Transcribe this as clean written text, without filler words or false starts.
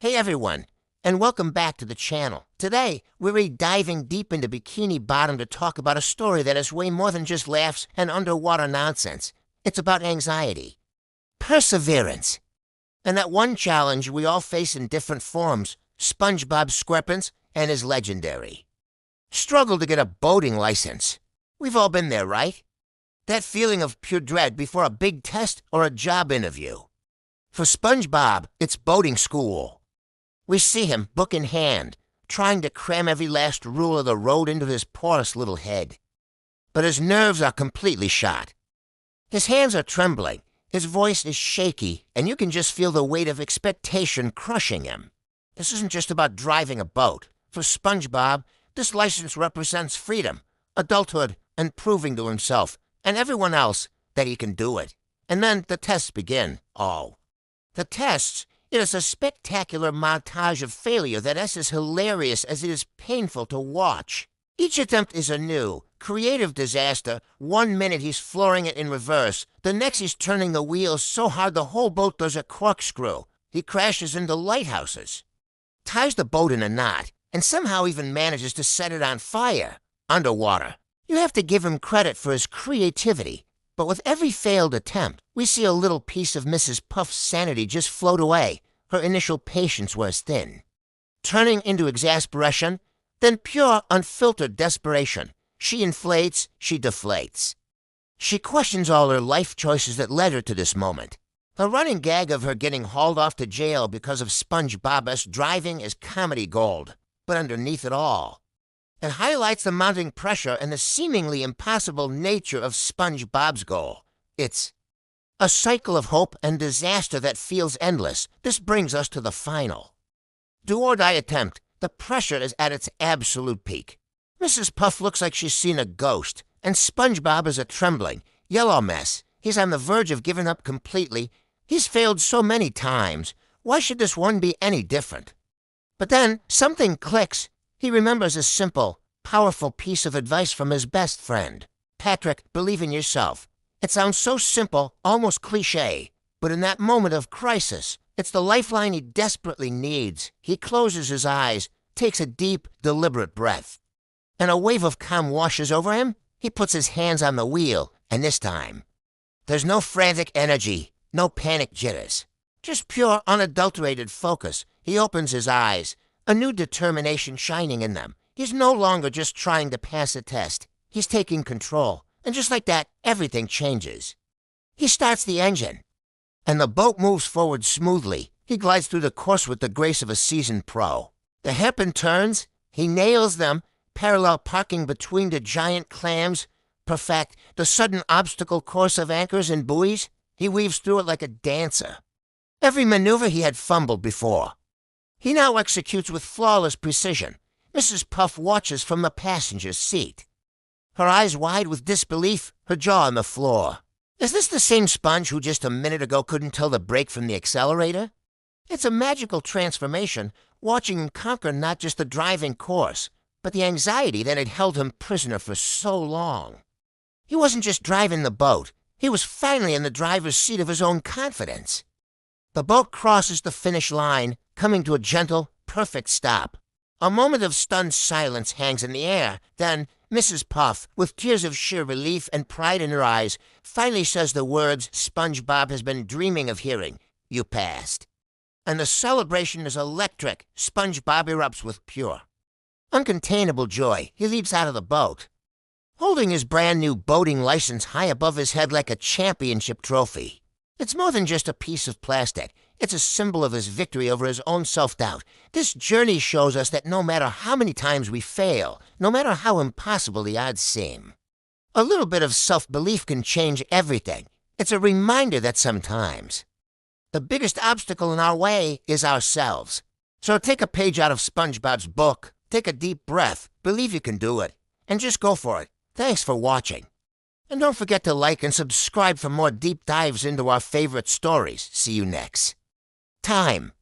Hey everyone, and welcome back to the channel. Today, we're diving deep into Bikini Bottom to talk about a story that is way more than just laughs and underwater nonsense. It's about anxiety, perseverance, and that one challenge we all face in different forms, SpongeBob SquarePants and his legendary struggle to get a boating license. We've all been there, right? That feeling of pure dread before a big test or a job interview. For SpongeBob, it's boating school. We see him, book in hand, trying to cram every last rule of the road into his porous little head. But his nerves are completely shot. His hands are trembling, his voice is shaky, and you can just feel the weight of expectation crushing him. This isn't just about driving a boat. For SpongeBob, this license represents freedom, adulthood, and proving to himself and everyone else that he can do it. And then the tests begin. The tests. It is a spectacular montage of failure that is as hilarious as it is painful to watch. Each attempt is a new, creative disaster. 1 minute he's flooring it in reverse. The next he's turning the wheels so hard the whole boat does a corkscrew. He crashes into lighthouses, ties the boat in a knot, and somehow even manages to set it on fire. Underwater. You have to give him credit for his creativity. But with every failed attempt, we see a little piece of Mrs. Puff's sanity just float away. Her initial patience wears thin, turning into exasperation, then pure, unfiltered desperation. She inflates, she deflates. She questions all her life choices that led her to this moment. The running gag of her getting hauled off to jail because of SpongeBob's driving is comedy gold. But underneath it all, it highlights the mounting pressure and the seemingly impossible nature of SpongeBob's goal. It's a cycle of hope and disaster that feels endless. This brings us to the final do-or-die attempt. The pressure is at its absolute peak. Mrs. Puff looks like she's seen a ghost, and SpongeBob is a trembling, yellow mess. He's on the verge of giving up completely. He's failed so many times. Why should this one be any different? But then something clicks. He remembers a simple, powerful piece of advice from his best friend. Patrick, believe in yourself. It sounds so simple, almost cliché, but in that moment of crisis, it's the lifeline he desperately needs. He closes his eyes, takes a deep, deliberate breath, and a wave of calm washes over him. He puts his hands on the wheel, and this time, there's no frantic energy, no panic jitters, just pure, unadulterated focus. He opens his eyes, a new determination shining in them. He's no longer just trying to pass a test. He's taking control. And just like that, everything changes. He starts the engine, and the boat moves forward smoothly. He glides through the course with the grace of a seasoned pro. The hairpin turns, he nails them, parallel parking between the giant clams, perfect the sudden obstacle course of anchors and buoys. He weaves through it like a dancer. Every maneuver he had fumbled before, he now executes with flawless precision. Mrs. Puff watches from the passenger's seat, her eyes wide with disbelief, her jaw on the floor. Is this the same Sponge who just a minute ago couldn't tell the brake from the accelerator? It's a magical transformation, watching him conquer not just the driving course, but the anxiety that had held him prisoner for so long. He wasn't just driving the boat. He was finally in the driver's seat of his own confidence. The boat crosses the finish line, coming to a gentle, perfect stop. A moment of stunned silence hangs in the air. Then Mrs. Puff, with tears of sheer relief and pride in her eyes, finally says the words SpongeBob has been dreaming of hearing. You passed. And the celebration is electric. SpongeBob erupts with pure, uncontainable joy. He leaps out of the boat, holding his brand new boating license high above his head like a championship trophy. It's more than just a piece of plastic. It's a symbol of his victory over his own self-doubt. This journey shows us that no matter how many times we fail, no matter how impossible the odds seem, a little bit of self-belief can change everything. It's a reminder that sometimes the biggest obstacle in our way is ourselves. So take a page out of SpongeBob's book, take a deep breath, believe you can do it, and just go for it. Thanks for watching. And don't forget to like and subscribe for more deep dives into our favorite stories. See you next time.